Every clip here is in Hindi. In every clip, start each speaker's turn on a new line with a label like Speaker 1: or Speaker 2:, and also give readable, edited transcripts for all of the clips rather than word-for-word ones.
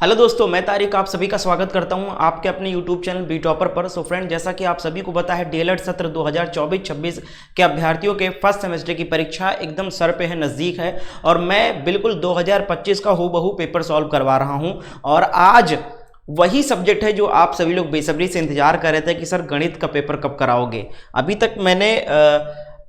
Speaker 1: हेलो दोस्तों, मैं तारिक आप सभी का स्वागत करता हूं आपके अपने यूट्यूब चैनल बी टॉपर पर। सो फ्रेंड, जैसा कि आप सभी को पता है डीएलएड सत्र 2024-26 के अभ्यर्थियों के फर्स्ट सेमेस्टर की परीक्षा एकदम सर पे है, नज़दीक है और मैं बिल्कुल 2025 का हूबहू पेपर सॉल्व करवा रहा हूं। और आज वही सब्जेक्ट है जो आप सभी लोग बेसब्री से इंतजार कर रहे थे कि सर गणित का पेपर कब कराओगे। अभी तक मैंने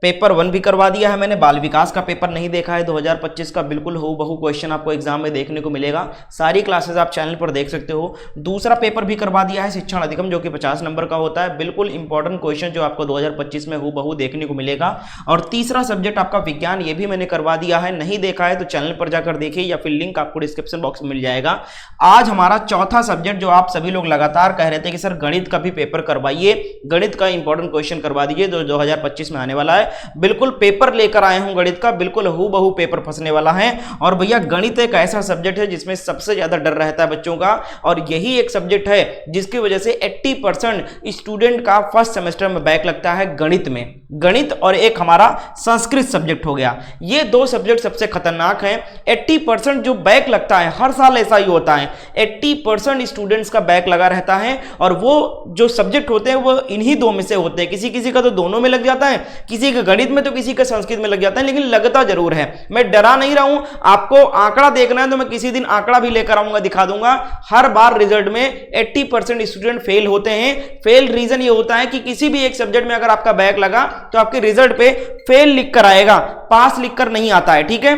Speaker 1: पेपर 1 भी करवा दिया है, मैंने बाल विकास का पेपर नहीं देखा है 2025 का। बिल्कुल हूबहू क्वेश्चन आपको एग्जाम में देखने को मिलेगा, सारी क्लासेस आप चैनल पर देख सकते हो। दूसरा पेपर भी करवा दिया है शिक्षण अधिगम, जो कि 50 नंबर का होता है, बिल्कुल इंपॉर्टेंट क्वेश्चन जो आपको 2025 में हूबहू देखने को मिलेगा। और तीसरा सब्जेक्ट आपका विज्ञान, ये भी मैंने करवा दिया है, नहीं देखा है तो चैनल पर जाकर देखिए या फिर लिंक आपको डिस्क्रिप्शन बॉक्स में मिल जाएगा। आज हमारा चौथा सब्जेक्ट जो आप सभी लोग लगातार कह रहे थे कि सर गणित का भी पेपर करवाइए, गणित का इंपॉर्टेंट क्वेश्चन करवा दीजिए जो 2025 में आने वाला है। बिल्कुल पेपर लेकर आए हूं गणित का, बिल्कुल हूबहू पेपर फंसने वाला है। और भैया गणित एक ऐसा सब्जेक्ट है जिसमें सबसे ज्यादा डर रहता है बच्चों का, और यही एक सब्जेक्ट है जिसकी वजह से 80% स्टूडेंट का फर्स्ट सेमेस्टर में बैक लगता है गणित में। गणित और एक हमारा संस्कृत सब्जेक्ट हो गया, ये दो सब्जेक्ट सबसे खतरनाक हैं। 80% जो बैक लगता है, हर साल ऐसा ही होता है, 80% स्टूडेंट्स का बैक लगा रहता है। और वो जो सब्जेक्ट होते हैं वो इन्हीं दो में से होते हैं, किसी किसी का तो दोनों में लग जाता है, किसी का गणित में तो किसी का संस्कृत में लग जाता है, लेकिन लगता जरूर है। मैं डरा नहीं रहा हूं, आपको आंकड़ा देखना है तो मैं किसी दिन आंकड़ा भी लेकर आऊंगा, दिखा दूंगा। हर बार रिजल्ट में 80% स्टूडेंट फेल होते हैं। फेल रीजन ये होता है कि किसी भी एक सब्जेक्ट में अगर आपका बैक लगा तो आपके रिजल्ट पे फेल लिख कर आएगा, पास लिख कर नहीं आता है, ठीक है।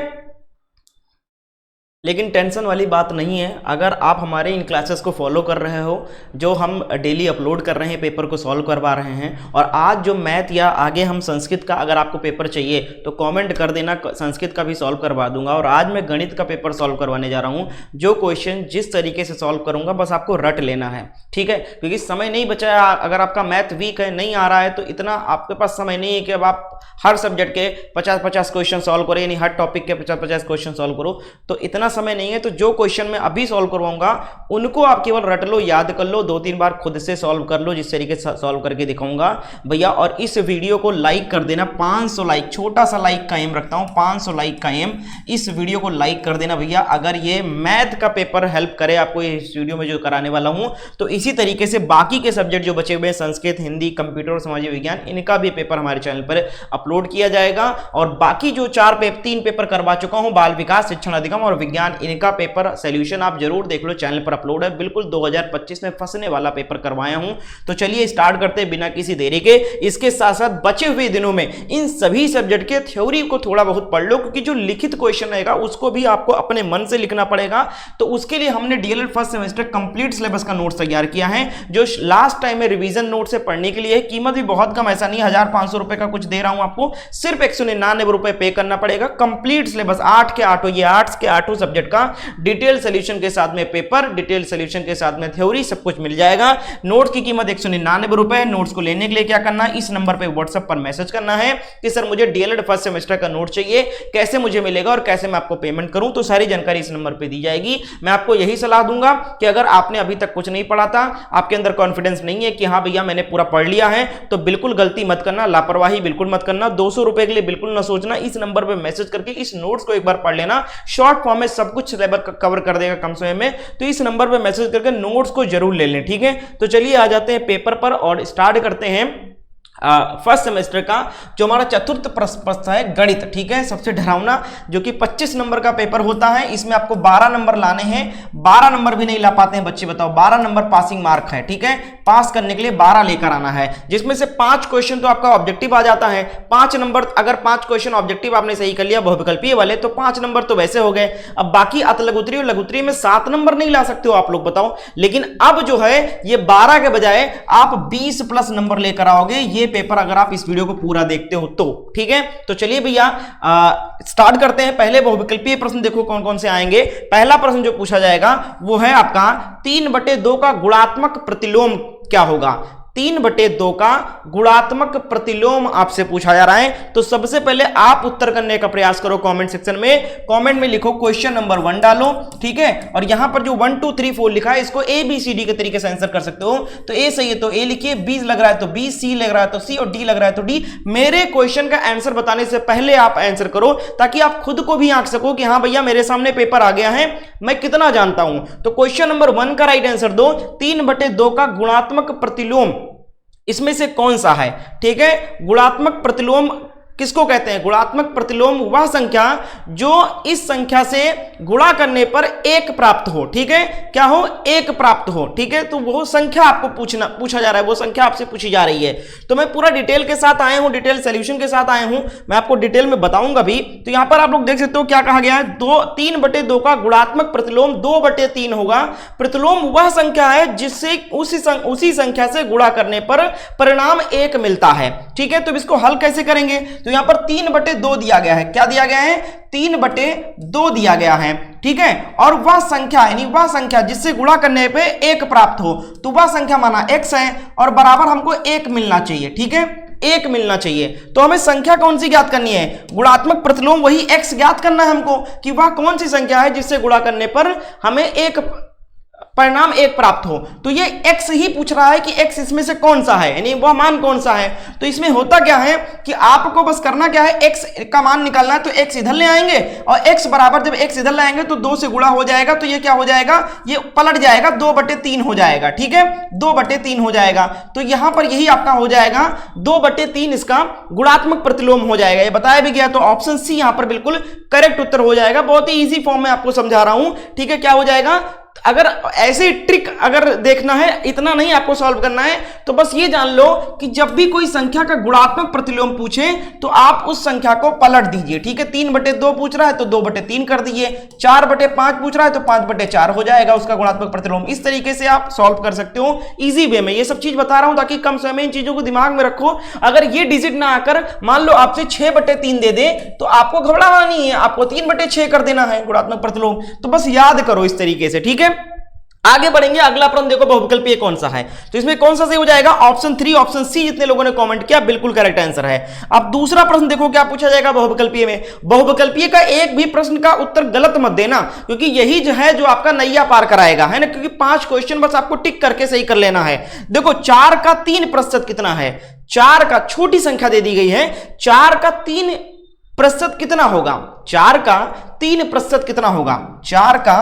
Speaker 1: लेकिन टेंशन वाली बात नहीं है, अगर आप हमारे इन क्लासेस को फॉलो कर रहे हो, जो हम डेली अपलोड कर रहे हैं, पेपर को सॉल्व करवा रहे हैं। और आज जो मैथ या आगे हम संस्कृत का अगर आपको पेपर चाहिए तो कमेंट कर देना, संस्कृत का भी सॉल्व करवा दूंगा। और आज मैं गणित का पेपर सॉल्व करवाने जा रहा हूं, जो क्वेश्चन जिस तरीके से सॉल्व करूंगा बस आपको रट लेना है, ठीक है। क्योंकि समय नहीं बचा है, अगर आपका मैथ वीक है, नहीं आ रहा है, तो इतना आपके पास समय नहीं है कि अब आप हर सब्जेक्ट के 50-50 क्वेश्चन सॉल्व करो, यानी हर टॉपिक के 50-50 क्वेश्चन सॉल्व करो, तो इतना समय नहीं है। तो जो क्वेश्चन मैं अभी सॉल्व करवाऊंगा उनको आप केवल रट लो, याद कर लो, 2-3 बार खुद से सॉल्व कर लो, जिस तरीके से सॉल्व करके दिखाऊंगा भैया। और इस वीडियो को लाइक कर देना, 500 लाइक, छोटा सा लाइक का एम रखता हूं, 500 लाइक का एम। इस वीडियो को लाइक कर देना भैया, अगर ये मैथ का पेपर हेल्प करे आपको इस वीडियो में जो कराने वाला हूं। तो इसी तरीके से बाकी के सब्जेक्ट जो बचे हुए हैं, संस्कृत, हिंदी, कंप्यूटर और सामाजिक विज्ञान, इनका भी पेपर हमारे चैनल पर अपलोड किया जाएगा। और बाकी जो 3 पेपर करवा चुका हूं, बाल विकास, शिक्षण अधिगम और विज्ञान, इनका पेपर सॉल्यूशन आप जरूर देख लो, चैनल पर अपलोड है। बिल्कुल 2025 में फंसने वाला पेपर करवाया हूं। तो चलिए स्टार्ट करते हैं बिना किसी देरी के। इसके साथ साथ बचे हुए दिनों में इन सभी सब्जेक्ट के थ्योरी को थोड़ा बहुत पढ़ लो, क्योंकि जो लिखित क्वेश्चन रहेगा उसको भी आपको अपने मन से लिखना पड़ेगा। तो उसके लिए हमने DElEd first semester complete syllabus का नोट्स तैयार किया है, जो लास्ट टाइम में रिवीजन नोट से पढ़ने के लिए है। कीमत भी बहुत कम, ऐसा नहीं 1500 रुपए का कुछ दे रहा हूं आपको, सिर्फ 199 रुपए पे करना पड़ेगा। कंप्लीट सिलेबस 8 के 8, ये आर्ट्स के 8 सब्जेक्ट का डिटेल सॉल्यूशन के साथ में पेपर, डिटेल सॉल्यूशन के साथ में थ्योरी, सब कुछ मिल जाएगा। नोट्स की कीमत 199 रुपए। नोट्स को लेने के लिए क्या करना है, इस नंबर पे व्हाट्सएप पर मैसेज करना है कि सर मुझे डीएलएड फर्स्ट सेमेस्टर का नोट चाहिए, कैसे मुझे मिलेगा और कैसे मैं आपको पेमेंट करूं। तो सारी जानकारी इस नंबर पे दी जाएगी। मैं आपको यही सलाह दूंगा कि अगर आपने अभी तक कुछ नहीं पढ़ा था, आपके अंदर कॉन्फिडेंस नहीं है कि हाँ भैया मैंने पूरा पढ़ लिया है, तो बिल्कुल गलती मत करना, लापरवाही बिल्कुल मत करना। 200 रुपए के लिए बिल्कुल ना सोचना, इस नंबर पे मैसेज करके इस नोट्स को एक बार पढ़ लेना। शॉर्ट फॉर्म में सब कुछ सिलेबस कवर कर देगा कम समय में। तो इस नंबर पे मैसेज करके नोट्स को जरूर ले लें, ठीक है। तो चलिए आ जाते हैं पेपर पर और स्टार्ट करते हैं फर्स्ट सेमेस्टर का जो हमारा चतुर्थ प्रश्न है, गणित, ठीक है। सबसे डरावना, जो कि 25 नंबर का पेपर होता है। इसमें आपको 12 नंबर लाने हैं। 12 नंबर भी नहीं ला पाते हैं बच्चे, बताओ। 12 नंबर पासिंग मार्क है, ठीक है। पास करने के लिए 12 लेकर आना है, जिसमें से 5 क्वेश्चन तो आपका ऑब्जेक्टिव आ जाता है। 5 नंबर, अगर 5 क्वेश्चन ऑब्जेक्टिव आपने सही कर लिया बहुविकल्पीय वाले, तो 5 नंबर तो वैसे हो गए। अब बाकी अत लघुत्तरी और लघुत्तरी में 7 नंबर नहीं ला सकते हो आप लोग, बताओ। लेकिन अब जो है ये 12 के बजाय आप 20 प्लस नंबर लेकर आओगे ये पेपर, अगर आप इस वीडियो को पूरा देखते हो तो, ठीक है। तो चलिए भैया स्टार्ट करते हैं। पहले बहुविकल्पीय प्रश्न देखो कौन कौन से आएंगे। पहला प्रश्न जो पूछा जाएगा वो है आपका 3/2 का गुणात्मक प्रतिलोम क्या होगा। 3/2 का गुणात्मक प्रतिलोम आपसे पूछा जा रहा है। तो सबसे पहले आप उत्तर करने का प्रयास करो कमेंट सेक्शन में, कमेंट में लिखो क्वेश्चन नंबर 1 डालो, ठीक है। और यहां पर जो 1 2 3 4 लिखा है इसको ए बी सी डी के तरीके से आंसर कर सकते हो। तो ए सही है तो ए लिखिए, बी लग रहा है तो बी, सी लग रहा है तो सी और डी लग रहा है तो डी। मेरे क्वेश्चन का आंसर बताने से पहले आप आंसर करो ताकि आप खुद को भी आंक सको कि हां भैया मेरे सामने पेपर आ गया है, मैं कितना जानता हूं। तो क्वेश्चन नंबर 1 का राइट आंसर दो, 3/2 का गुणात्मक प्रतिलोम इसमें से कौन सा है, ठीक है। गुणात्मक प्रतिलोम किसको कहते हैं? गुणात्मक प्रतिलोम वह संख्या जो इस संख्या से गुणा करने पर 1 प्राप्त हो, ठीक है। क्या हो? 1 प्राप्त हो, ठीक है। तो वो संख्या आपको पूछा जा रहा है, वो संख्या आपसे पूछी जा रही है। तो मैं पूरा डिटेल के साथ आया हूं, डिटेल सॉल्यूशन के साथ आया हूं, मैं आपको डिटेल में बताऊंगा भी। तो यहां पर आप लोग देख सकते हो क्या कहा गया है, 3/2 का गुणात्मक प्रतिलोम 2/3 होगा। प्रतिलोम वह संख्या है जिससे उसी संख्या से गुणा करने पर परिणाम 1 मिलता है, ठीक है। तो इसको हल कैसे करेंगे? तो यहां पर 3/2 दिया गया है। क्या दिया गया है? 3/2 दिया गया है, ठीक है। और वह संख्या यानी वह संख्या जिससे गुणा करने पे 1 प्राप्त हो, तो वह संख्या माना x है और बराबर हमको 1 मिलना चाहिए, ठीक है। 1 मिलना चाहिए। तो हमें संख्या कौन सी ज्ञात करनी है? गुणात्मक प्रतिलोम वही x ज्ञात करना है हमको कि वह कौन सी संख्या है जिससे गुणा करने पर हमें परिणाम 1 प्राप्त हो। तो ये x ही पूछ रहा है कि x इसमें से कौन सा है, यानी वह मान कौन सा है। तो इसमें होता क्या है कि आपको बस करना क्या है, x का मान निकालना है। तो x इधर ले आएंगे और x बराबर जब x इधर ले आएंगे तो 2 से गुणा हो जाएगा। तो ये क्या हो जाएगा? ये पलट जाएगा, 2/3 हो जाएगा, ठीक है। 2/3 हो जाएगा। तो यहां पर यही आपका हो जाएगा 2/3 इसका गुणात्मक प्रतिलोम हो जाएगा। ये बताया भी गया। तो ऑप्शन सी यहां पर बिल्कुल करेक्ट उत्तर हो जाएगा। बहुत ही इजी फॉर्म में आपको समझा रहा हूं, ठीक है। क्या हो जाएगा? अगर ऐसे ट्रिक अगर देखना है, इतना नहीं आपको सॉल्व करना है, तो बस ये जान लो कि जब भी कोई संख्या का गुणात्मक प्रतिलोम पूछे तो आप उस संख्या को पलट दीजिए, ठीक है। 3/2 पूछ रहा है तो 2/3 कर दीजिए, 4/5 पूछ रहा है तो 5/4 हो जाएगा उसका गुणात्मक प्रतिलोम। इस तरीके से आप सॉल्व कर सकते हो इजी वे में। ये सब चीज बता रहा हूं ताकि कम समय में इन चीजों को दिमाग में रखो। अगर ये डिजिट ना आकर मान लो आपसे 6/3 दे दे तो आपको घबराना नहीं है, आपको 3/6 कर देना है गुणात्मक प्रतिलोम। तो बस याद करो इस तरीके से, ठीक है। आगे बढ़ेंगे। अगला प्रश्न देखो, बहुविकल्पीय कौन सा है। तो इसमें कौन सा सही हो जाएगा? ऑप्शन 3 ऑप्शन सी जितने लोगों ने कमेंट किया बिल्कुल करेक्ट आंसर है। अब दूसरा प्रश्न देखो क्या पूछा जाएगा बहुविकल्पीय में। बहुविकल्पीय का एक भी प्रश्न का उत्तर गलत मत देना, क्योंकि यही जो है जो आपका नैया पार कराएगा, है ना। क्योंकि 5 क्वेश्चन बस आपको टिक करके सही कर लेना है। देखो 4 का 3% कितना है? 4 का, छोटी संख्या दे दी गई है, 4 का 3% कितना होगा? 4 का 3% कितना होगा? 4 का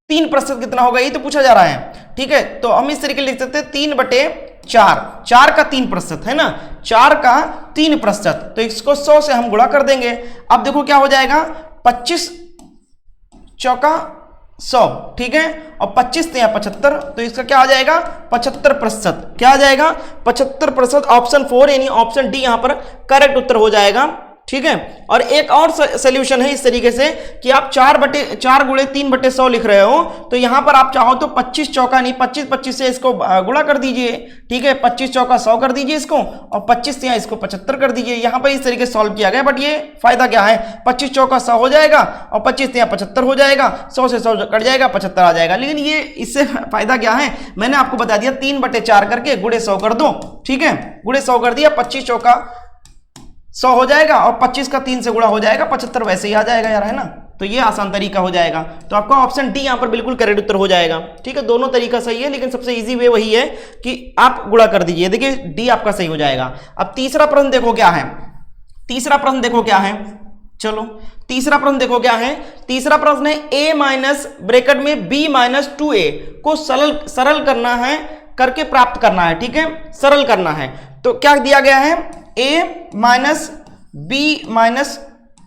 Speaker 1: 3% कितना होगा, ये तो पूछा जा रहा है, ठीक है। तो हम इस तरीके लिख सकते हैं 3/4, 4 का 3% है ना, 4 का 3%। तो इसको 100 से हम गुणा कर देंगे। अब देखो क्या हो जाएगा, 25 चौका 100, ठीक है। और 25 या 75, तो इसका क्या आ जाएगा? 75%। क्या आ जाएगा? 75%। ऑप्शन 4 यानी ऑप्शन डी यहां पर करेक्ट उत्तर हो जाएगा, ठीक है। और एक और सॉल्यूशन है इस तरीके से कि आप 4 गुणे 3/100 लिख रहे हो, तो यहां पर आप चाहो तो 25 चौका नहीं 25 से इसको गुणा कर दीजिए, ठीक है। 25 चौका 100 कर दीजिए इसको, और 25 से इसको 75 कर दीजिए। यहां पर इस तरीके से सॉल्व किया गया। बट ये फायदा क्या है, 25 चौका 100 हो जाएगा और 25 से 75 हो जाएगा, 100 से 100 कट जाएगा, 75 आ जाएगा। लेकिन ये इससे फायदा क्या है, मैंने आपको बता दिया 3/4 करके गुणे 100 कर दो, ठीक है। गुणे 100 कर दिया, 25 चौका 100 हो जाएगा और 25 का 3 से गुणा हो जाएगा, 75 वैसे ही आ जाएगा यार, है ना। तो ये आसान तरीका हो जाएगा। तो आपका ऑप्शन डी यहां पर बिल्कुल करेक्ट उत्तर हो जाएगा, ठीक है। दोनों तरीका सही है, लेकिन सबसे इजी वे वही है कि आप गुणा कर दीजिए। देखिए डी आपका सही हो जाएगा। अब तीसरा प्रश्न देखो क्या है। तीसरा प्रश्न देखो क्या है, चलो तीसरा प्रश्न देखो क्या है। तीसरा प्रश्न है a माइनस ब्रैकेट में b माइनस 2a को सरल करना है, करके प्राप्त करना है, ठीक है। सरल करना है। तो क्या दिया गया है, a minus b minus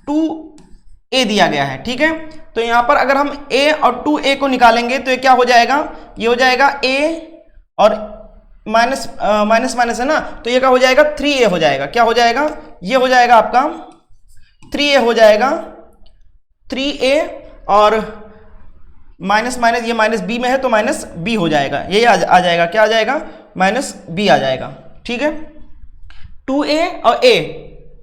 Speaker 1: 2a दिया गया है, ठीक है। तो यहां पर अगर हम a और 2a को निकालेंगे तो ये क्या हो जाएगा, ये हो जाएगा a और माइनस माइनस है ना, तो ये क्या हो जाएगा 3a हो जाएगा। क्या हो जाएगा, ये हो जाएगा आपका 3a हो जाएगा, 3a और माइनस माइनस, ये माइनस b में है तो माइनस b हो जाएगा। ये आ जाएगा, क्या आ जाएगा, माइनस b आ जाएगा, ठीक है। 2a और a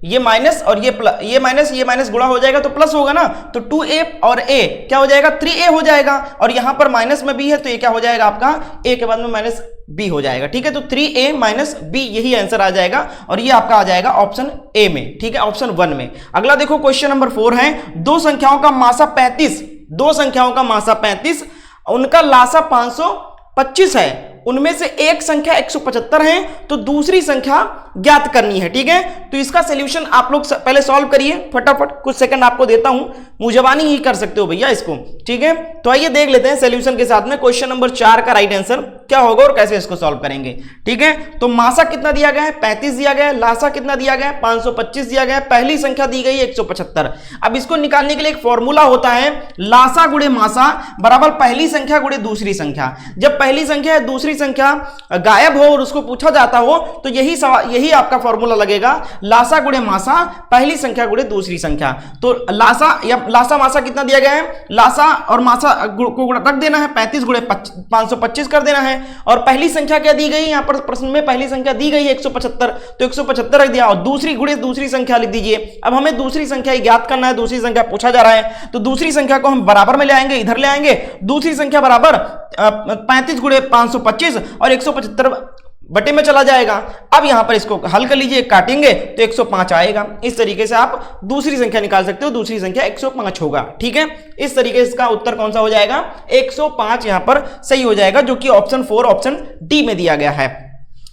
Speaker 1: ये माइनस और ये माइनस गुणा हो जाएगा तो प्लस होगा ना, तो 2a और a क्या हो जाएगा 3a हो जाएगा, और यहां पर माइनस में b है तो ये क्या हो जाएगा आपका a के बाद में माइनस b हो जाएगा। ठीक है, तो 3a माइनस b यही आंसर आ जाएगा और ये आपका आ जाएगा ऑप्शन a में। ठीक है, ऑप्शन 1 में। अगला देखो क्वेश्चन नंबर 4 है, दो संख्याओं का मासा 35, दो संख्याओं का मासा 35, उनका लासा 525 है, उनमें से एक संख्या 175 है, तो दूसरी संख्या ज्ञात करनी है। ठीक है, तो इसका सॉल्यूशन आप लोग पहले सॉल्व करिए फटाफट, कुछ सेकंड आपको देता हूं, मुजबानी ही कर सकते हो भैया इसको। ठीक है, तो आइए देख लेते हैं सॉल्यूशन के साथ में क्वेश्चन नंबर 4 का राइट आंसर क्या होगा और कैसे इसको सॉल्व करेंगे। ठीक है, तो मासा कितना दिया गया है 35 दिया गया है, लासा कितना दिया गया है 525 दिया गया है, पहली संख्या दी गई है 175। अब इसको निकालने के लिए एक फॉर्मूला होता है, लासा गुणे मासा बराबर पहली संख्या गुणे दूसरी संख्या। जब पहली संख्या या दूसरी संख्या गायब हो और उसको पूछा जाता हो तो यही आपका फॉर्मूला लगेगा, लासा गुणे मासा पहली संख्या गुणे दूसरी संख्या। तो लासा मासा कितना दिया गया है, लासा और मासा को रख देना है, 35 गुणे 525 कर देना है, और पहली संख्या क्या दी गई यहां पर प्रश्न में, पहली संख्या दी गई है 175, तो 175 रख दिया और दूसरी गुणे दूसरी संख्या लिख दीजिए। अब हमें दूसरी संख्या ज्ञात करना है, दूसरी संख्या पूछा जा रहा है, तो दूसरी संख्या को हम बराबर में ले आएंगे, इधर ले आएंगे, दूसरी संख्या बराबर 35 गुणे 525 और 175 बटे में चला जाएगा। अब यहां पर इसको हल कर लीजिए, काटेंगे तो 105 आएगा। इस तरीके से आप दूसरी संख्या निकाल सकते हो, दूसरी संख्या 105 होगा। ठीक है, इस तरीके से इसका उत्तर कौन सा हो जाएगा 105 यहां पर सही हो जाएगा, जो कि ऑप्शन 4 ऑप्शन डी में दिया गया है।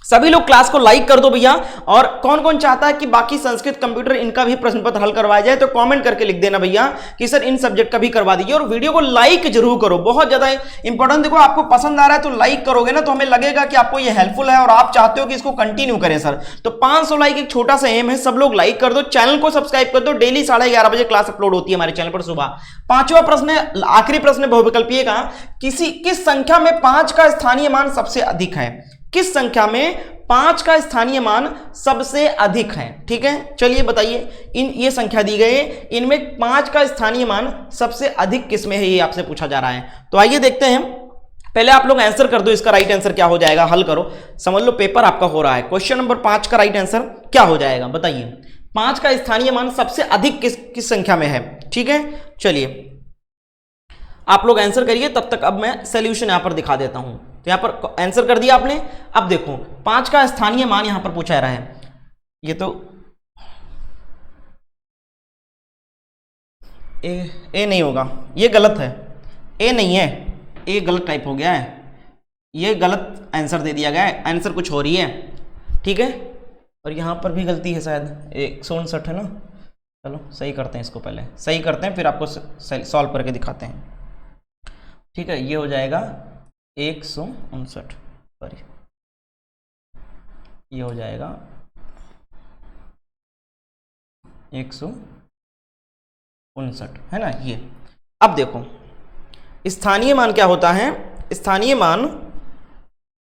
Speaker 1: सभी लोग क्लास को लाइक कर दो भैया, और कौन कौन चाहता है कि बाकी संस्कृत कंप्यूटर इनका भी प्रश्न पत्र हल करवाया जाए तो कमेंट करके लिख देना भैया कि सर इन सब्जेक्ट का भी करवा दीजिए, और वीडियो को लाइक जरूर करो, बहुत ज्यादा इंपॉर्टेंट। देखो आपको पसंद आ रहा है तो लाइक करोगे ना, तो हमें लगेगा कि आपको ये हेल्पफुल है और आप चाहते हो कि इसको कंटिन्यू करें सर। तो 500 लाइक एक छोटा सा एम है, सब लोग लाइक कर दो, चैनल को सब्सक्राइब कर दो, डेली 11:30 बजे क्लास अपलोड होती है हमारे चैनल पर सुबह। 5वां प्रश्न, आखिरी प्रश्न बहुविकल्पीय का, किस संख्या में 5 का स्थानीय मान सबसे अधिक है, किस संख्या में 5 का स्थानीय मान सबसे अधिक है। ठीक है, चलिए बताइए, ये संख्या दी गई है, इनमें 5 का स्थानीय मान सबसे अधिक किस में है, ये आपसे पूछा जा रहा है। तो आइए देखते हैं, पहले आप लोग आंसर कर दो, इसका राइट आंसर क्या हो जाएगा, हल करो, समझ लो पेपर आपका हो रहा है। क्वेश्चन नंबर 5 का राइट आंसर क्या हो जाएगा बताइए, 5 का स्थानीय मान सबसे अधिक किस संख्या में है। ठीक है, चलिए आप लोग आंसर करिए, तब तक अब मैं सॉल्यूशन यहां पर दिखा देता हूं। तो यहां पर आंसर कर दिया आपने। अब देखो 5 का स्थानीय मान यहां पर पूछा जा रहा है, ये तो ए नहीं होगा, ये गलत है, ए नहीं है, ए गलत टाइप हो गया है, ये गलत आंसर दे दिया गया है, आंसर कुछ हो रही है। ठीक है, और यहां पर भी गलती है शायद, 159 है ना, चलो सही करते हैं, इसको पहले सही करते हैं फिर आपको सॉल्व करके दिखाते हैं। ठीक है, ये हो जाएगा 159, सॉरी ये हो जाएगा 159 है ना ये। अब देखो स्थानीय मान क्या होता है, स्थानीय मान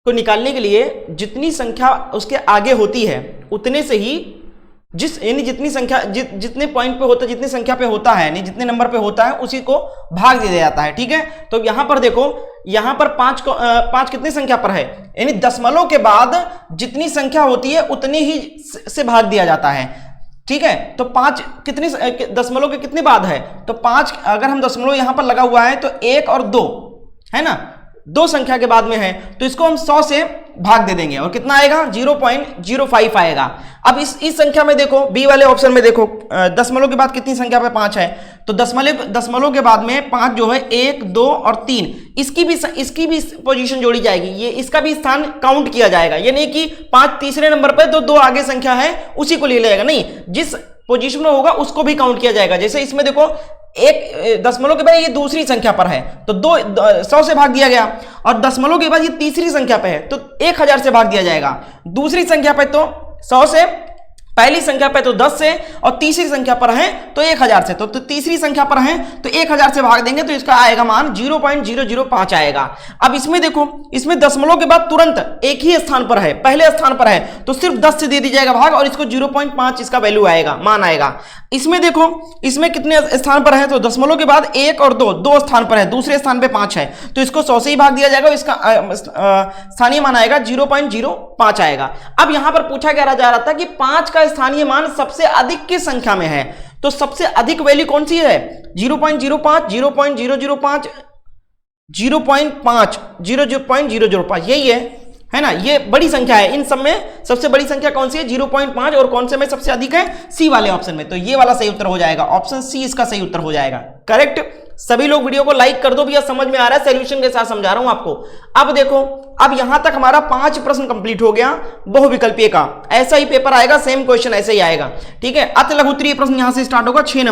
Speaker 1: को निकालने के लिए जितनी संख्या उसके आगे होती है उतने से ही यानी जितनी संख्या जितने पॉइंट पे होता है, जितनी संख्या पे होता है, यानी जितने नंबर पे होता है उसी को भाग दे दिया जाता है। ठीक है, तो यहां पर देखो, यहां पर 5 कितनी संख्या पर है, यानी दशमलव के बाद जितनी संख्या होती है उतनी ही से भाग दिया जाता है। ठीक है, तो 5 कितनी दशमलव के कितने बाद है, तो 5 अगर हम दशमलव यहां पर लगा हुआ है तो 1 और 2 है ना, 2 संख्या के बाद में है, तो इसको हम 100 से भाग दे देंगे और कितना आएगा 0.05 आएगा। अब इस संख्या में देखो, बी वाले ऑप्शन में देखो, दशमलव के बाद कितनी संख्या पे 5 है, तो दशमलव के बाद में 5 जो है 1, 2 और 3, इसकी भी पोजीशन जोड़ी जाएगी, ये इसका भी स्थान काउंट किया जाएगा। ये नहीं कि 5 तीसरे नंबर पे तो 2 आगे संख्या है उसी को ले लेगा, नहीं, जिस पोजीशन में होगा उसको भी काउंट किया जाएगा। जैसे इसमें देखो, एक दशमलव के बाद ये दूसरी संख्या पर है तो 100 से भाग दिया गया, और दशमलव के बाद ये तीसरी संख्या पे है तो 1000 से भाग दिया जाएगा, दूसरी संख्या पे तो 100 से, पहली संख्या पे तो 10 से, और तीसरी संख्या पर है तो 1000 से, तो तीसरी संख्या पर है तो 1000 से भाग देंगे तो इसका आएगा मान 0.005 आएगा। अब इसमें देखो, इसमें दशमलव के बाद तुरंत एक ही स्थान पर है, पहले स्थान पर है तो सिर्फ 10 से दे दी जाएगा भाग, और इसको 0.5 इसका वैल्यू आएगा, मान आएगा। इसमें देखो, इसमें कितने स्थान पर है, तो दशमलव के बाद 1 और 2 स्थान पर है, दूसरे स्थान पे 5 है तो इसको 100 से ही भाग दिया जाएगा, इसका स्थानीय मान आएगा 0.0 5 आएगा। अब यहां पर पूछा जा रहा था कि 5 का स्थानीय मान सबसे अधिक किस संख्या में है, तो सबसे अधिक वैल्यू कौन सी है? 0.05, 0.005, 0.5, 0.005, यही है ना, ये बड़ी संख्या है। इन सब में सबसे बड़ी संख्या कौन सी है? 0.5। और कौन से में सबसे अधिक है? सी वाले ऑप्शन में। तो ये वाला सही उत्तर हो जाएगा, ऑप्शन सी इसका सही उत्तर हो जाएगा। करेक्ट। सभी लोग वीडियो को लाइक कर दो भैया, समझ में आ रहा है, सॉल्यूशन के साथ समझा रहा हूं आपको। अब देखो, अब यहां तक हमारा 5 प्रश्न कंप्लीट हो गया बहुविकल्पीय का। ऐसा ही पेपर आएगा, सेम क्वेश्चन ऐसे ही आएगा, ठीक है। अत लघुत्तरीय प्रश्न यहां से स्टार्ट होगा। 6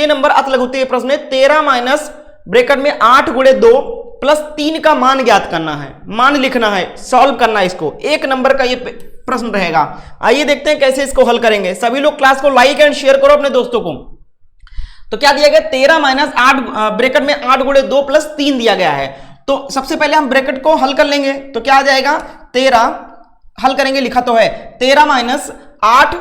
Speaker 1: नंबर अत लघुत्तरीय प्रश्न है। 13 माइनस ब्रैकेट में 8 गुणे 2 प्लस 3 का मान ज्ञात करना है, मान लिखना है, सॉल्व करना है इसको। 1 नंबर का ये प्रश्न रहेगा। आइए देखते हैं कैसे इसको हल करेंगे। सभी लोग क्लास को लाइक एंड शेयर करो अपने दोस्तों को। तो क्या दिया गया? 13 माइनस 8 ब्रैकेट में 8 गुणे 2 प्लस 3 दिया गया है। तो सबसे पहले हम ब्रैकेट को हल कर लेंगे। तो क्या आ जाएगा? 13 हल करेंगे, लिखा तो है 13 माइनस 8,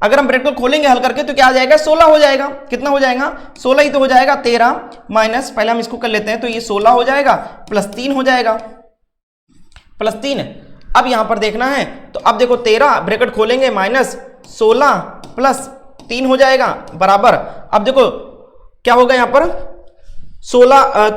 Speaker 1: अगर हम ब्रैकेट को खोलेंगे हल करके तो क्या आ जाएगा? 16 हो जाएगा। कितना हो जाएगा? 16 ही तो हो जाएगा। 13 माइनस, पहले हम इसको कर लेते हैं, तो ये 16 हो जाएगा, प्लस 3 हो जाएगा, प्लस 3। अब यहां पर देखना है, तो अब देखो 13 ब्रैकेट खोलेंगे माइनस 16 प्लस 3 हो जाएगा बराबर। अब देखो क्या होगा यहां पर?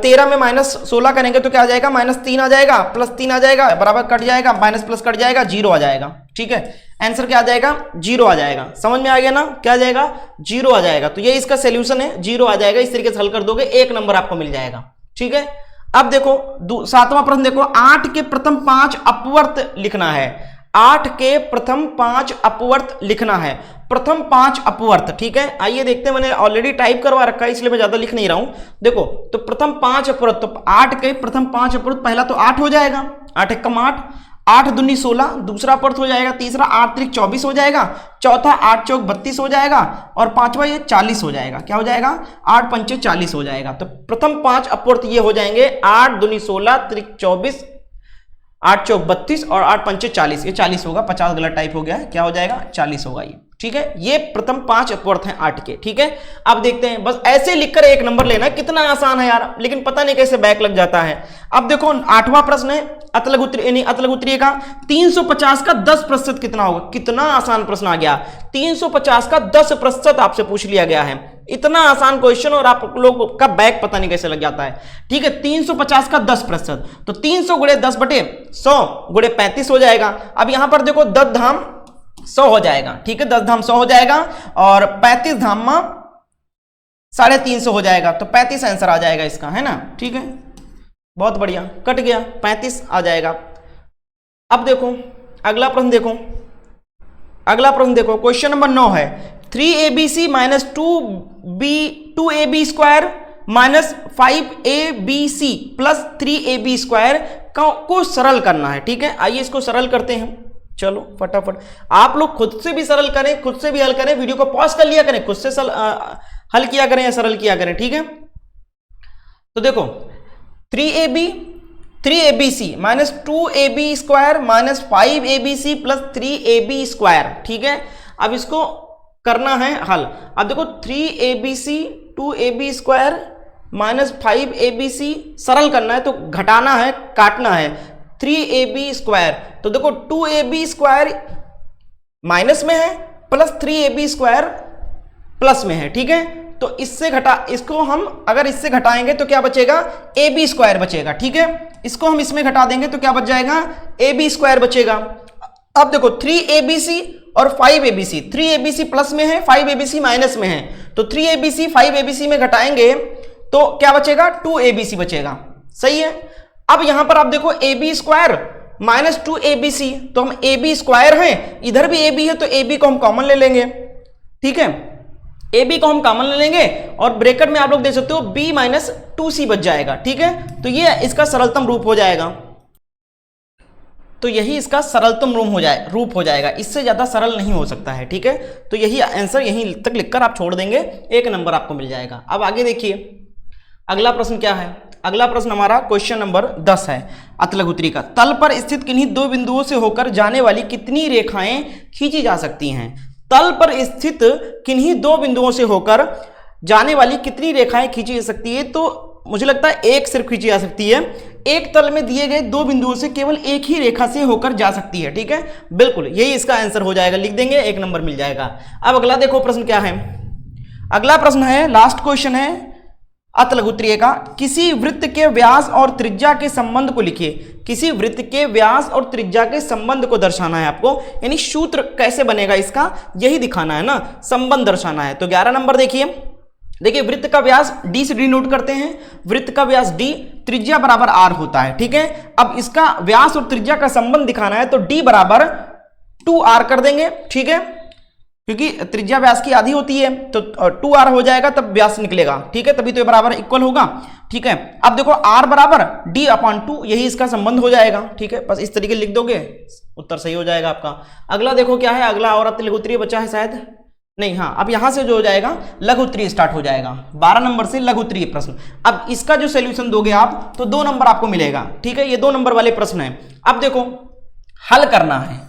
Speaker 1: 13 में माइनस 16 करेंगे तो क्या आ जाएगा? माइनस 3 आ जाएगा, प्लस 3 आ जाएगा, बराबर कट जाएगा, माइनस प्लस कट जाएगा, 0 आ जाएगा। ठीक है, आंसर क्या आ जाएगा? 0 आ जाएगा। समझ में आ गया ना? क्या आ जाएगा? 0 आ जाएगा। तो ये इसका सोल्यूशन है, 0 आ जाएगा। इस तरीके से हल कर दोगे, 1 नंबर आपको मिल जाएगा। ठीक है। अब देखो 7वां प्रश्न देखो, 8 के प्रथम 5 अपवर्त लिखना है। 8 के प्रथम 5 अपवर्त लिखना है, प्रथम 5 अपवर्त। ठीक है, आइए देखते हैं। मैंने ऑलरेडी टाइप करवा रखा है इसलिए मैं ज्यादा लिख नहीं रहा हूं। देखो तो प्रथम 5 अपवर्त, तो 8 के प्रथम 5 अपवर्त, पहला तो 8 हो जाएगा, 8 एकम 8, 8 दूनी 16, दूसरा अपवर्त हो जाएगा, तीसरा 8 त्रिक 24 हो जाएगा, चौथा 8 चौक 32 हो जाएगा, और पांचवा ये 40 हो जाएगा। क्या हो जाएगा? 8 पंचे 40 हो जाएगा। तो प्रथम 5 अपवर्त ये हो जाएंगे 8 दूनी 16 त्रिक 24, 8 चौक 32 और 8 पंचे 40, ये 40 होगा, 50 गलत टाइप हो गया है। क्या हो जाएगा? 40 होगा ये। ठीक है, ये प्रथम 5 अपवर्त हैं 8 के। ठीक है, अब देखते हैं, बस ऐसे लिखकर 1 नंबर लेना। कितना आसान है यार, लेकिन पता नहीं कैसे बैक लग जाता है। अब देखो 8वां प्रश्न है अतलघुत्तरीय का 350 का 10% कितना होगा? कितना आसान प्रश्न आ गया। 350 का 10% आपसे पूछ लिया गया है। इतना आसान क्वेश्चन और आप लोग का बैक पता नहीं कैसे लग जाता है। ठीक है, 350 का 10%, तो 300 गुणे 10 बटे 100 गुणे 35 हो जाएगा। अब यहां पर देखो 10 धाम 100 हो जाएगा। ठीक है, 10 धाम 100 हो जाएगा, और 35 धाम 350 हो जाएगा। तो 35 आंसर आ जाएगा इसका, है ना? ठीक है, बहुत बढ़िया, कट गया, 35 आ जाएगा। अब देखो अगला प्रश्न देखो, क्वेश्चन नंबर 9 है। 3abc minus 2ab square minus 5abc plus 3ab square को सरल करना है। ठीक है, आइए इसको सरल करते हैं। चलो फटाफट, आप लोग खुद से भी सरल करें, खुद से भी हल करें, वीडियो को पॉज कर लिया करें, खुद से हल किया करें या सरल किया करें। ठीक है, तो देखो 3abc minus 2ab square minus 5abc plus 3ab square. ठीक है, अब इसको करना है हल। अब देखो 3abc 2ab square minus 5abc सरल करना है, तो घटाना है, काटना है, 3ab स्क्वायर। तो देखो 2ab स्क्वायर माइनस में है, प्लस 3ab स्क्वायर प्लस में है। ठीक है, तो इससे इसको हम अगर इससे घटाएंगे तो क्या बचेगा? ab स्क्वायर बचेगा। ठीक है, इसको हम इसमें घटा देंगे तो क्या बच जाएगा? ab स्क्वायर बचेगा। अब देखो 3abc और 5abc, 3abc प्लस में है, 5abc माइनस में है, तो 3abc 5abc में घटाएंगे तो क्या बचेगा? 2abc बचेगा। सही है। अब यहां पर आप देखो ab स्क्वायर माइनस 2abc, तो हम ab स्क्वायर हैं, इधर भी ab है, तो ab को हम कॉमन ले लेंगे। ठीक है, ab को हम कॉमन ले लेंगे, और ब्रैकेट में आप लोग देख सकते हो b माइनस 2c बच जाएगा। ठीक है, तो ये इसका सरलतम रूप हो जाएगा। तो यही इसका सरलतम रूप हो जाएगा, इससे ज्यादा सरल नहीं हो सकता है। ठीक है, तो यही आंसर यहीं तक लिखकर आप छोड़ देंगे, 1 नंबर आपको मिल जाएगा। अब आगे देखिए अगला प्रश्न क्या है। अगला प्रश्न हमारा क्वेश्चन नंबर 10 है अतलघुत्तरी का। तल पर स्थित किन्हीं 2 बिंदुओं से होकर जाने वाली कितनी रेखाएं खींची जा सकती हैं? तल पर स्थित किन्हीं 2 बिंदुओं से होकर जाने वाली कितनी रेखाएं खींची जा सकती है? तो मुझे लगता है एक सिर्फ खींची जा सकती है, एक तल में दिए गए दो बिंदुओं से केवल एक ही रेखा से होकर जा सकती है। ठीक है, बिल्कुल यही इसका आंसर हो जाएगा, लिख देंगे, 1 नंबर मिल जाएगा। अब अगला देखो प्रश्न क्या है। अगला प्रश्न है, लास्ट क्वेश्चन है अतलघुत्रीय का। किसी वृत्त के व्यास और त्रिज्या के संबंध को लिखिए। किसी वृत्त के व्यास और त्रिज्या के संबंध को दर्शाना है आपको, यानी सूत्र कैसे बनेगा इसका यही दिखाना है ना, संबंध दर्शाना है। तो 11 नंबर देखिए वृत्त का व्यास d से डिनोट करते हैं, वृत्त का व्यास d, त्रिज्या बराबर r होता है। ठीक है, अब इसका व्यास और त्रिज्या का संबंध दिखाना है तो d बराबर 2r कर देंगे। ठीक है, क्योंकि त्रिज्या व्यास की आधी होती है तो 2r हो जाएगा, तब व्यास निकलेगा। ठीक है, तभी तो ये बराबर इक्वल होगा। ठीक है, अब देखो r बराबर d/2, यही इसका संबंध हो जाएगा। ठीक है, बस इस तरीके लिख दोगे, उत्तर सही हो जाएगा आपका। अगला देखो क्या है, अगला और अतिलघुत्रीय बचा है शायद, नहीं, हाँ, अब यहां से जो हो जाएगा लघुत्तरीय स्टार्ट हो जाएगा। 12 नंबर से लघुत्तरीय प्रश्न। अब इसका जो सॉल्यूशन दोगे आप तो 2 नंबर आपको मिलेगा। ठीक है, ये 2 नंबर वाले प्रश्न है। अब देखो हल करना है,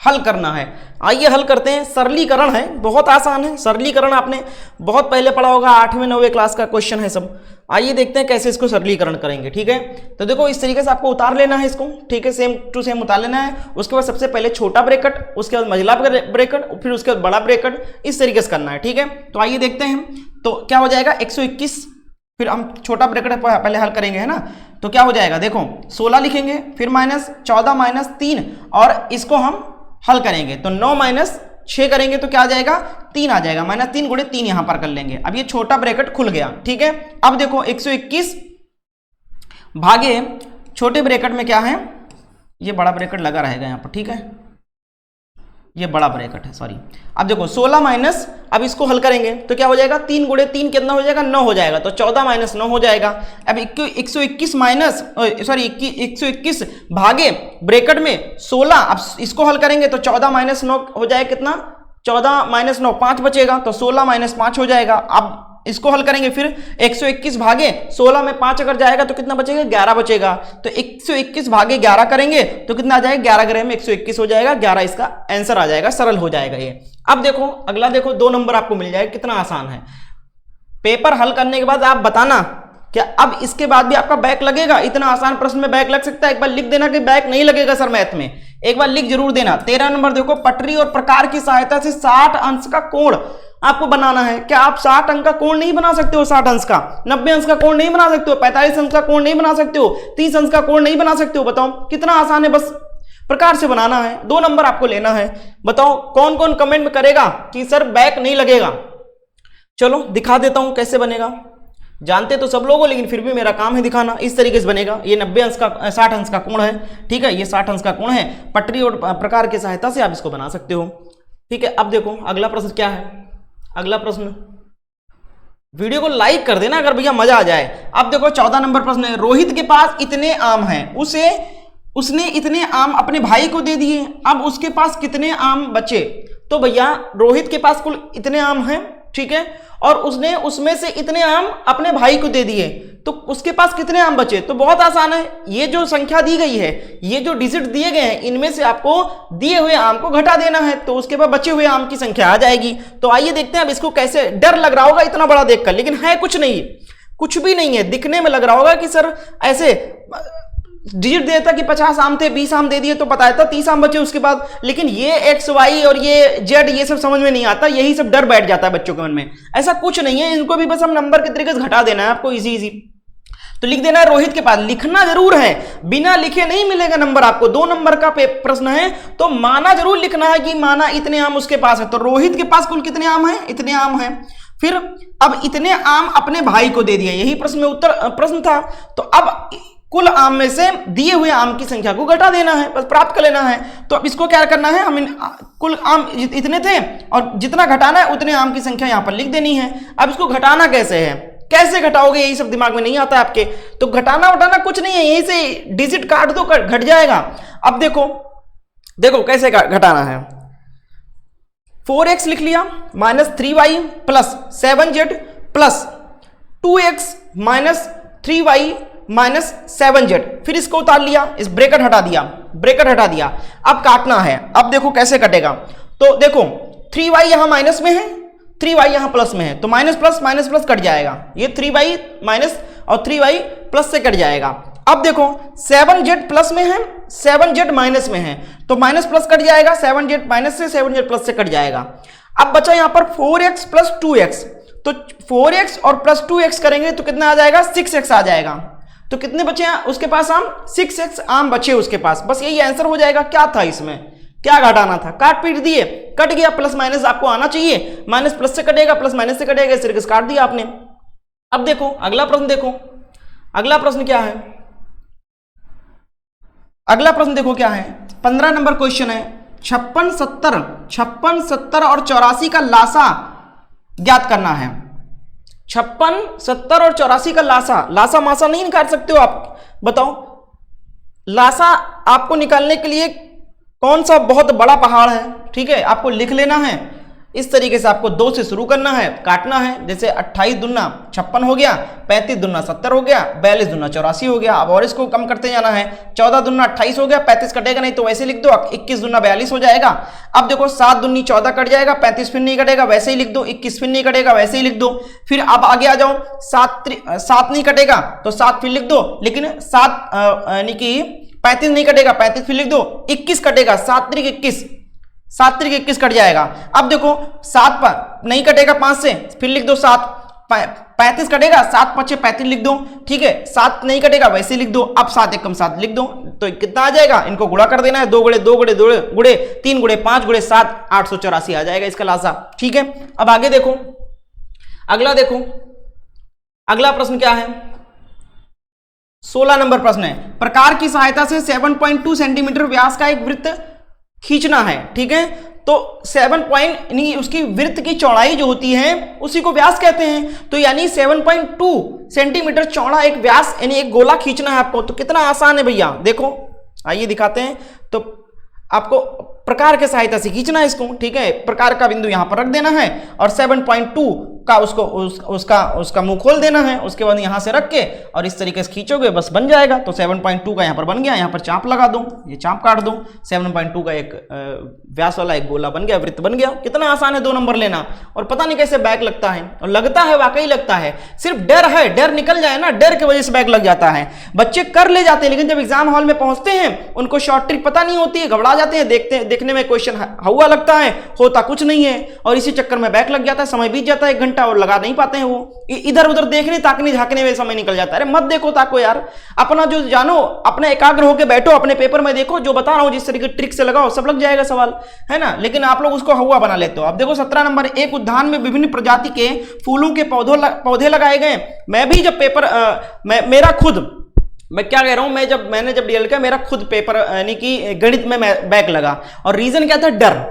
Speaker 1: हल करना है। आइए हल करते हैं। सरलीकरण है, बहुत आसान है। सरलीकरण आपने बहुत पहले पढ़ा होगा, 8वीं 9वीं क्लास का क्वेश्चन है सब। आइए देखते हैं कैसे इसको सरलीकरण करेंगे। ठीक है, तो देखो इस तरीके से आपको उतार लेना है इसको। ठीक है, सेम टू सेम उतार लेना है। उसके बाद सबसे पहले छोटा ब्रैकेट, उसके बाद मझला ब्रैकेट, फिर उसके बाद बड़ा ब्रैकेट, इस तरीके से करना है। ठीक है, तो आइए देखते हैं। तो क्या हो जाएगा 121, फिर हम छोटा ब्रैकेट पहले हल करेंगे, है ना। तो क्या हो जाएगा, देखो 16 लिखेंगे, फिर -14 -3, और इसको हम हल करेंगे तो 9 - 6 करेंगे तो क्या आ जाएगा, 3 आ जाएगा। -3 × 3 यहां पर कर लेंगे। अब ये छोटा ब्रैकेट खुल गया। ठीक है, अब देखो 121 भागे छोटे ब्रैकेट में क्या है, ये बड़ा ब्रैकेट लगा रहेगा यहां पर। ठीक है, ये बड़ा ब्रैकेट है, सॉरी। अब देखो 16 माइनस, अब इसको हल करेंगे तो क्या हो जाएगा, 3 × 3 कितना हो जाएगा, 9 हो जाएगा। तो 14 - 9 हो जाएगा। अब 121 माइनस, सॉरी 121 भागे ब्रैकेट में 16, अब इसको हल करेंगे तो 14 - 9 हो जाएगा कितना, 14 - 9 5 बचेगा, तो 16 - 5 हो जाएगा। अब इसको हल करेंगे, फिर 121 भागे 16 में 5 अगर जाएगा तो कितना बचेगा, 11 बचेगा। तो 121 भागे 11 करेंगे तो कितना आ जाएगा, 11 ग्राम में 121 हो जाएगा, 11 इसका आंसर आ जाएगा, सरल हो जाएगा ये। अब देखो अगला, देखो 2 नंबर आपको मिल जाएगा, कितना आसान है। पेपर हल करने के बाद आप बताना क्या अब इसके बाद भी आपका बैक लगेगा। इतना आसान प्रश्न में बैक लग सकता है, एक बार लिख देना कि बैक नहीं लगेगा सर मैथ में, एक बार लिख जरूर देना। 13 नंबर देखो, पटरी और प्रकार की सहायता से 60 अंश का कोण आपको बनाना है। क्या आप 60 अंक का कोण नहीं बना सकते हो, 60 अंश का, 90 अंश का कोण नहीं बना सकते हो, 45 अंश का कोण नहीं बना सकते हो, 30 अंश का कोण नहीं बना सकते हो। बताओ कितना आसान है, बस प्रकार से बनाना है। 2 नंबर आपको लेना है। बताओ कौन कौन कमेंट में करेगा कि सर बैक नहीं लगेगा। चलो दिखा देता हूं कैसे बनेगा। जानते तो सब लोग हो, लेकिन फिर भी मेरा काम है दिखाना। इस तरीके से बनेगा। ये 90 अंश का 60 अंश का कोण है। ठीक है, ये 60 अंश का कोण है। पटरी और प्रकार की सहायता से आप इसको बना सकते हो। ठीक है, अब देखो अगला प्रश्न क्या है। अगला प्रश्न, वीडियो को लाइक कर देना अगर भैया मजा आ जाए। अब देखो 14 नंबर प्रश्न है। रोहित के पास इतने आम हैं, उसने इतने आम अपने भाई को दे दिए, अब उसके पास कितने आम बचे। तो भैया रोहित के पास कुल इतने आम हैं, ठीक है, और उसने उसमें से इतने आम अपने भाई को दे दिए, तो उसके पास कितने आम बचे। तो बहुत आसान है, ये जो संख्या दी गई है, ये जो डिजिट दिए गए हैं, इनमें से आपको दिए हुए आम को घटा देना है, तो उसके बाद बचे हुए आम की संख्या आ जाएगी। तो आइए देखते हैं अब इसको कैसे। डर लग रहा होगा इतना बड़ा देखकर, लेकिन है कुछ नहीं, कुछ भी नहीं है। दिखने में लग रहा होगा कि सर ऐसे डिजिट देता कि 50 आम थे, 20 आम दे दिए तो बताया था 30 आम बचे उसके बाद, लेकिन ये एक्स वाई और ये जेड ये सब समझ में नहीं आता, यही सब डर बैठ जाता है बच्चों के मन में। ऐसा कुछ नहीं है, इनको भी बस हम नंबर के तरीके से घटा देना है आपको, इजी। तो लिख देना है रोहित के पास। लिखना जरूर है, बिना लिखे नहीं मिलेगा नंबर आपको। 2 नंबर का प्रश्न है तो माना जरूर लिखना है कि माना इतने आम उसके पास है। तो रोहित के पास कुल कितने आम है, इतने आम है। फिर अब इतने आम अपने भाई को दे दिया, यही प्रश्न में उत्तर प्रश्न था। तो अब कुल आम में से दिए हुए आम की संख्या को घटा देना है, बस प्राप्त कर लेना है। तो अब इसको क्या करना है, हमें कुल आम इतने थे और जितना घटाना है उतने आम की संख्या यहां पर लिख देनी है। अब इसको घटाना कैसे है, कैसे घटाओगे, यही सब दिमाग में नहीं आता आपके। तो घटाना उठाना कुछ नहीं है, यहीं से डिजिट काट दो, घट जाएगा। अब देखो कैसे घटाना है। 4x लिख लिया, -3y plus 7z plus 2x minus 3y minus 7z, फिर इसको उतार लिया, इस ब्रैकेट हटा दिया। अब काटना है। अब देखो कैसे कटेगा। तो देखो 3y यहां माइनस में है, 3y यहां प्लस में है, तो माइनस प्लस कट जाएगा। ये 3y माइनस और 3y प्लस से कट जाएगा। अब देखो 7z प्लस में है, 7z माइनस में है, तो माइनस प्लस कट जाएगा, 7z माइनस से 7z प्लस से कट जाएगा। अब बचा यहां पर 4x प्लस 2x, तो 4x और प्लस 2x करेंगे तो कितना आ जाएगा, 6x आ जाएगा। तो कितने बचे हैं उसके पास आम, 6x आम बचे उसके पास। बस यही आंसर हो जाएगा। क्या था इसमें, क्या घटाना था, काट पीट दिए, कट गया। प्लस माइनस आपको आना चाहिए, माइनस प्लस से कटेगा, प्लस माइनस से कटेगा, सिर्फ काट दिया आपने। अब देखो अगला प्रश्न, देखो अगला प्रश्न क्या है, अगला प्रश्न देखो क्या है, 15 नंबर क्वेश्चन है। 56, 70 और 84 का लासा ज्ञात करना है। 56, 70 और 84 का लासा, लासा मासा नहीं निकाल सकते हो आप, बताओ लासा आपको निकालने के लिए कौन सा बहुत बड़ा पहाड़ है, ठीक है, आपको लिख लेना है। इस तरीके से आपको 2 से शुरू करना है, काटना है। जैसे 28 दूना 56 हो गया, 35 दूना 70 हो गया, 42 दूना 84 हो गया। अब और इसको कम करते जाना है, 14 दूना 28 हो गया, 35 कटेगा नहीं तो वैसे लिख दो, 21 दूना 42 हो जाएगा। अब देखो 7 दूनी 14 कट जाएगा, 35 फिर नहीं कटेगा वैसे ही लिख दो, 21 फिर नहीं कटेगा वैसे ही लिख दो। फिर अब आगे आ जाओ, 7 नहीं कटेगा तो 7 फिर लिख दो, लेकिन 7 यानी कि 35 नहीं कटेगा, 35 फिर लिख दो, 21 कटेगा, 7 त्रिक 21, 7 त्रिक 21 कट जाएगा। अब देखो 7 पर नहीं कटेगा 5 से, फिर लिख दो 7, 35 कटेगा, 7 5 35 लिख दो, ठीक है, 7 नहीं कटेगा वैसे लिख दो। अब 7 एकम 7 लिख दो, तो कितना आ जाएगा, इनको गुणा कर देना है, 2 गुणे 2 गुणे 2 गुणे 3 गुणे 5 गुणे 7, 884 आ जाएगा इसका लासा, ठीक है। अब आगे देखो, अगला देखो, अगला प्रश्न क्या है, 16 नंबर प्रश्न है। प्रकार की सहायता से 7.2 सेंटीमीटर व्यास का एक वृत्त खींचना है, ठीक है। तो 7 पॉइंट यानी उसकी वृत्त की चौड़ाई जो होती है उसी को व्यास कहते हैं। तो यानी 7.2 सेंटीमीटर चौड़ा एक व्यास यानी एक गोला खींचना है आपको। तो कितना आसान है भैया, देखो आइए दिखाते हैं। तो आपको प्रकार के सहायता से खींचना है इसको, ठीक है। प्रकार का बिंदु यहां पर रख देना है और 7.2 का उसका मुंह खोल देना है। उसके बाद यहां से रख के और इस तरीके से खींचोगे, बस बन जाएगा। तो 7.2 का यहां पर बन गया, यहां पर चाप लगा दो, ये चाप काट दो, 7.2 का एक व्यास वाला एक गोला बन गया, वृत्त बन गया। कितना आसान है 2 नंबर लेना, और पता नहीं कैसे बैक लगता है, और लगता है वाकई लगता है, सिर्फ डर है, डर निकल जाए ना, डर की वजह से बैक लग जाता है। बच्चे कर ले जाते हैं लेकिन जब एग्जाम हॉल में पहुंचते हैं उनको शॉर्ट ट्रिक पता नहीं होती है, घबरा जाते हैं, देखने में क्वेश्चन हुआ लगता है, होता कुछ नहीं है, और इसी चक्कर में बैक लग जाता है, समय बीत जाता है 1 घंटा और लगा नहीं पाते हैं वो, इधर उधर देखने ताकने झांकने में समय निकल जाता है। अरे मत देखो ताको यार, अपना जो जानो, अपने एकाग्र होकर बैठो, अपने पेपर में देखो, जो बता रहा हूं जिस तरीके ट्रिक से लगाओ सब लग जाएगा सवाल, है ना। लेकिन आप लोग उसको हवा बना लेते हो। अब देखो 17 नंबर, एक उद्यान में विभिन्न प्रजाति के फूलों के पौधे लगाए गए। मैं भी जब पेपर मेरा खुद, मैं क्या कह रहा हूं, मैंने जब डीएल किया मेरा खुद पेपर यानी कि गणित में बैक लगा, और रीजन क्या था, डर।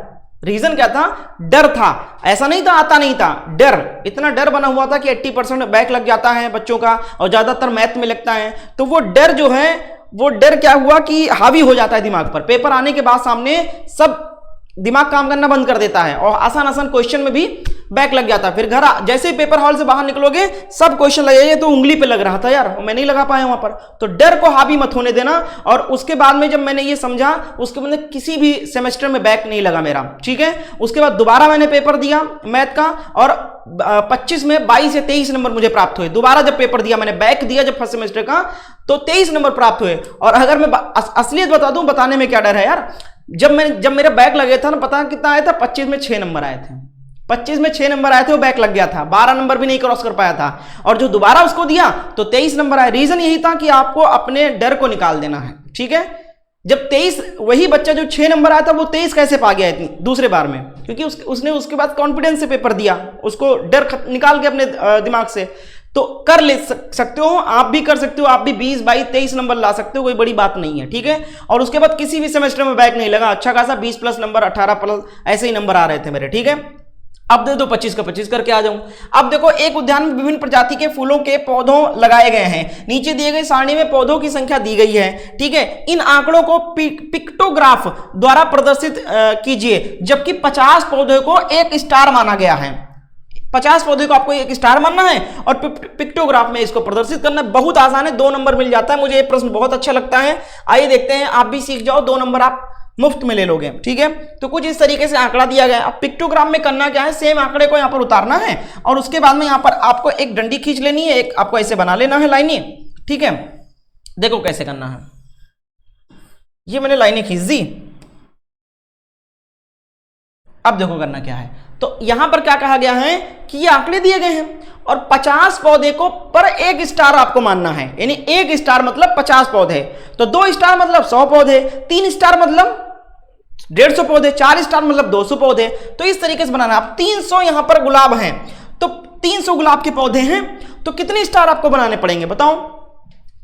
Speaker 1: रीजन क्या था, डर था, ऐसा नहीं था आता नहीं था, डर, इतना डर बना हुआ था कि 80% बैक लग जाता है बच्चों का, और ज्यादातर मैथ में लगता है। तो वो डर जो है, वो डर क्या हुआ कि हावी हो जाता है दिमाग पर। पेपर आने के बाद सामने सब दिमाग काम करना बंद कर देता है, और आसान आसान क्वेश्चन में भी बैक लग जाता है। फिर घर जैसे ही पेपर हॉल से बाहर निकलोगे सब क्वेश्चन लगेंगे, तो उंगली पे लग रहा था यार, मैं नहीं लगा पाया वहां पर। तो डर को हावी मत होने देना। और उसके बाद में जब मैंने ये समझा, उसके बाद किसी भी सेमेस्टर में बैक नहीं लगा मेरा, ठीक है। उसके बाद दोबारा मैंने पेपर दिया मैथ का, और 25 में 22 या 23 नंबर मुझे प्राप्त हुए। दोबारा जब पेपर दिया मैंने, बैक दिया जब फर्स्ट सेमेस्टर का, तो 23 नंबर प्राप्त हुए। और अगर मैं असलियत बता दूं, बताने में क्या डर है यार, जब मेरा बैक लगे था ना, पता कितना आया था, 25 में 6 नंबर आए थे, 25 में 6 नंबर आए थे, वो बैक लग गया था, 12 नंबर भी नहीं क्रॉस कर पाया था। और जो दोबारा उसको दिया तो 23 नंबर आए। रीजन यही था कि आपको अपने डर को निकाल देना है, ठीक है। जब 23, वही बच्चा जो 6 नंबर आया था वो 23 कैसे पा गया इतनी दूसरे बार में, क्योंकि उसने उसके बाद कॉन्फिडेंस से पेपर दिया, उसको डर निकाल के अपने दिमाग से। तो कर ले सकते हो, आप भी कर सकते हो, आप भी 20 22 23 नंबर ला सकते हो, कोई बड़ी बात नहीं है, ठीक है। और उसके बाद किसी भी सेमेस्टर में बैक नहीं लगा, अच्छा खासा 20 प्लस नंबर, 18 प्लस ऐसे ही नंबर आ रहे थे मेरे, ठीक है। अब दे दो 25 का 25 करके आ जाऊं। अब देखो, एक उद्यान में विभिन्न प्रजाति के फूलों के पौधों लगाए गए हैं। नीचे दिए गए सारणी में पौधों की संख्या दी गई है, ठीक है। इन आंकड़ों को पिक्टोग्राफ द्वारा प्रदर्शित कीजिए, जबकि 50 पौधों को 1 स्टार माना गया है। 50 पौधे को आपको 1 स्टार मानना है और पिक्टोग्राफ में इसको प्रदर्शित करना है। बहुत आसान है, 2 नंबर मिल जाता है। मुझे ये प्रश्न बहुत अच्छा लगता है। आइए देखते हैं, आप भी सीख जाओ, 2 नंबर आप मुफ्त में ले लोगे, ठीक है। तो कुछ इस तरीके से आंकड़ा दिया गया है। अब पिक्टोग्राम में करना क्या है, सेम आंकड़े को यहां पर उतारना है, और उसके बाद में यहां पर आपको एक डंडी खींच लेनी है, एक आपको ऐसे बना लेना है लाइनें, ठीक है। देखो कैसे करना है, ये मैंने लाइनें खींच दी। अब देखो करना क्या है, तो यहां पर क्या कहा गया है कि ये आंकड़े दिए गए हैं और 50 पौधे को पर एक स्टार आपको मानना है, यानी एक स्टार मतलब 50 पौधे, तो 2 स्टार मतलब 100 पौधे, 3 स्टार मतलब 150 पौधे, 4 स्टार मतलब 200 पौधे। तो इस तरीके से बनाना। आप 300 यहां पर गुलाब हैं, तो 300 गुलाब के पौधे हैं, तो कितने स्टार आपको बनाने पड़ेंगे बताओ,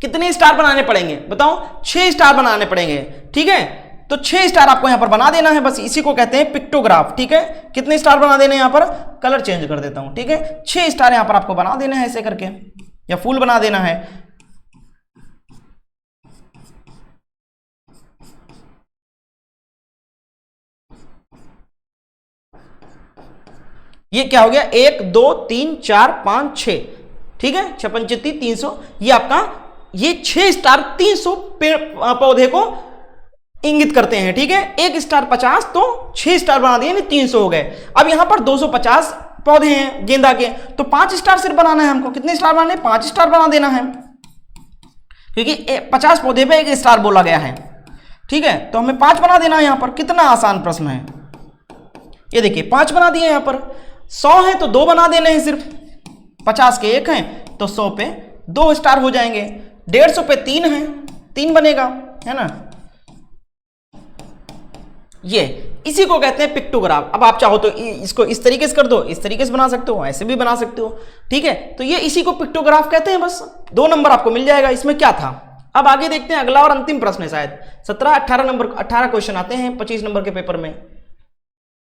Speaker 1: कितने स्टार बनाने पड़ेंगे बताओ, 6 स्टार बनाने पड़ेंगे। ठीक है, तो 6 स्टार आपको यहां पर बना देना है, बस इसी को कहते हैं पिक्टोग्राफ। ठीक है, कितने स्टार बना देने यहां पर, कलर चेंज कर देता हूं। ठीक है, 6 स्टार यहां पर आपको बना देना है ऐसे करके, या फूल बना देना है। ये क्या हो गया, 1 2 3 4 5 6। ठीक है, 6 पंचेती 300, ये आपका ये 6 स्टार 300 पौधे को इंगित करते हैं। ठीक है, 1 स्टार 50, तो 6 स्टार बना दिए, 300 हो गए। अब यहां पर 250 पौधे हैं गेंदा के, तो 5 स्टार सिर्फ बनाना है हमको। कितने स्टार बनाने, 5 स्टार बना देना है, क्योंकि 50 पौधे पे 1 स्टार बोला गया है। ठीक है, तो हमें 5 बना देना है यहां पर। कितना आसान प्रश्न है ये, देखिए 5 बना दिए यहां पर। 100 है तो 2 बना देने हैं सिर्फ, 50 के 1 हैं तो 100 पे 2 स्टार हो जाएंगे, 150 पे 3 है, 3 बनेगा, है ना। ये इसी को कहते हैं पिक्टोग्राफ। अब आप चाहो तो इसको इस तरीके से कर दो, इस तरीके से बना सकते हो, ऐसे भी बना सकते हो। ठीक है, तो ये इसी को पिक्टोग्राफ कहते हैं। बस 2 नंबर आपको मिल जाएगा, इसमें क्या था। अब आगे देखते हैं, अगला और अंतिम प्रश्न है शायद 17-18 नंबर, 18 क्वेश्चन आते हैं 25 नंबर के पेपर में।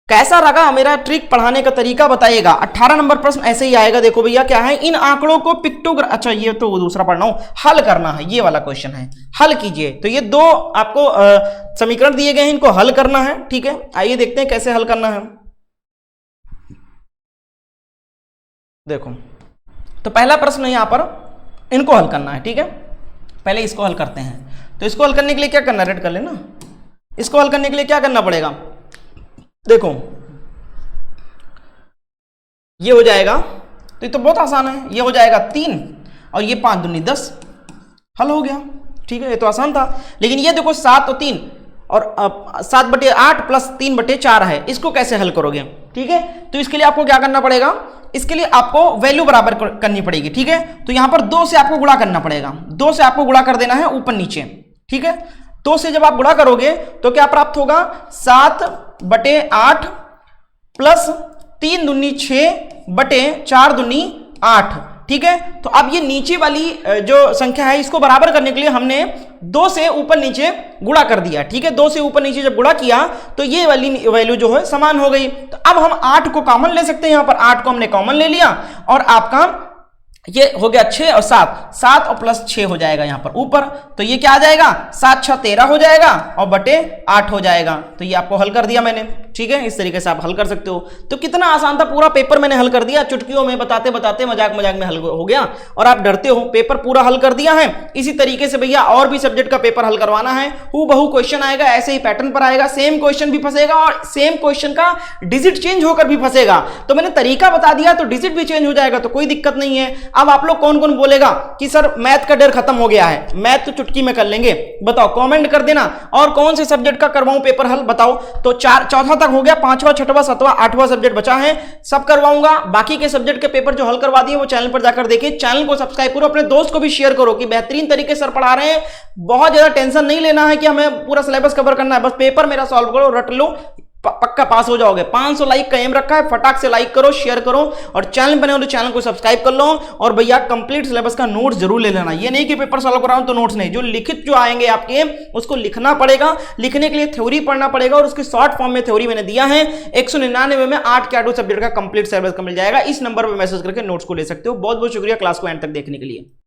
Speaker 1: कैसा रहा मेरा ट्रिक पढ़ाने का तरीका बताइएगा। 18 नंबर प्रश्न ऐसे ही आएगा। देखो भैया क्या है, इन आंकड़ों को पिक्टोग्राफ, अच्छा ये तो दूसरा पढ़ना हूं, हल करना है, ये वाला क्वेश्चन है, हल कीजिए। तो ये 2 आपको समीकरण दिए गए हैं, इनको हल करना है। ठीक है, आइए देखते हैं कैसे हल करना है। देखो, तो पहला प्रश्न यहां पर इनको हल करना है। ठीक है, पहले इसको हल करते हैं। तो इसको हल करने के लिए क्या करना, रेड कर लेना। इसको हल करने के लिए क्या करना पड़ेगा, देखो ये हो जाएगा, तो ये तो बहुत आसान है, ये हो जाएगा 3 और ये 5 दूनी 10, हल हो गया। ठीक है, ये तो आसान था। लेकिन ये देखो 7 और 3 और 7/8 प्लस 3/4 है, इसको कैसे हल करोगे। ठीक है, तो इसके लिए आपको क्या करना पड़ेगा, इसके लिए आपको वैल्यू बराबर करनी पड़ेगी। ठीक है, तो यहां पर 2 से आपको गुणा करना पड़ेगा, 2 से आपको गुणा कर देना है ऊपर नीचे। ठीक है, 2 से जब आप गुणा करोगे तो क्या प्राप्त होगा, 7/8 प्लस 3 दूनी 6/4 दूनी 8। ठीक है, तो अब ये नीचे वाली जो संख्या है इसको बराबर करने के लिए हमने 2 से ऊपर नीचे गुणा कर दिया। ठीक है, 2 से ऊपर नीचे जब गुणा किया तो ये वाली वैल्यू जो है समान हो गई। तो अब हम 8 को कॉमन ले सकते हैं, यहां पर 8 को हमने कॉमन ले लिया और आपका ये हो गया 6 और 7 और प्लस 6 हो जाएगा यहां पर ऊपर। तो ये क्या आ जाएगा, 7 6 13 हो जाएगा और बटे 8 हो जाएगा। तो ये आपको हल कर दिया मैंने। ठीक है, इस तरीके से आप हल कर सकते हो। तो कितना आसान था, पूरा पेपर मैंने हल कर दिया, चुटकियों में बताते बताते मजाक मजाक में हल हो गया और आप डरते हो, पेपर पूरा हल कर दिया है। इसी तरीके से भैया और भी सब्जेक्ट का पेपर हल करवाना है, हूबहू क्वेश्चन आएगा, ऐसे ही पैटर्न पर आएगा, सेम क्वेश्चन भी फंसेगा और सेम क्वेश्चन का डिजिट चेंज होकर भी फंसेगा। तो मैंने तरीका बता दिया तो डिजिट भी चेंज हो जाएगा, तो कोई दिक्कत नहीं है। अब आप लोग कौन कौन बोलेगा कि सर मैथ का डर खत्म हो गया है, मैथ तो चुटकी में कर लेंगे, बताओ कमेंट कर देना। और कौन से सब्जेक्ट का करवाऊं पेपर हल बताओ। तो चौथा तक हो गया, 5वां 6वां 7वां 8वां सब्जेक्ट बचा है, सब करवाऊंगा। बाकी के सब्जेक्ट के पेपर जो हल करवा दिए वो चैनल पर जाकर देखिए। चैनल को सब्सक्राइब करो, अपने दोस्त को भी शेयर करो कि बेहतरीन तरीके से सर पढ़ा रहे हैं। बहुत ज्यादा टेंशन नहीं लेना है कि हमें पूरा सिलेबस कवर करना है, बस पेपर मेरा सॉल्व करो, रट लो, पक्का पास हो जाओगे। 500 लाइक का एम रखा है, फटाक से लाइक करो, शेयर करो और चैनल बने हो तो चैनल को सब्सक्राइब कर लो। और भैया कंप्लीट सिलेबस का नोट्स जरूर ले लेना, ये नहीं कि पेपर सॉल्व कराऊं तो नोट्स नहीं, जो लिखित जो आएंगे आपके उसको लिखना पड़ेगा। लिखने के लिए थ्योरी पढ़ना पड़ेगा और उसके शॉर्ट फॉर्म में थ्योरी मैंने दिया है। 199 में 8 के 8 सब्जेक्ट का कंप्लीट सिलेबस का मिल जाएगा। इस नंबर पर मैसेज करके नोट्स को ले सकते हो। बहुत बहुत शुक्रिया क्लास को एंड तक देखने के लिए।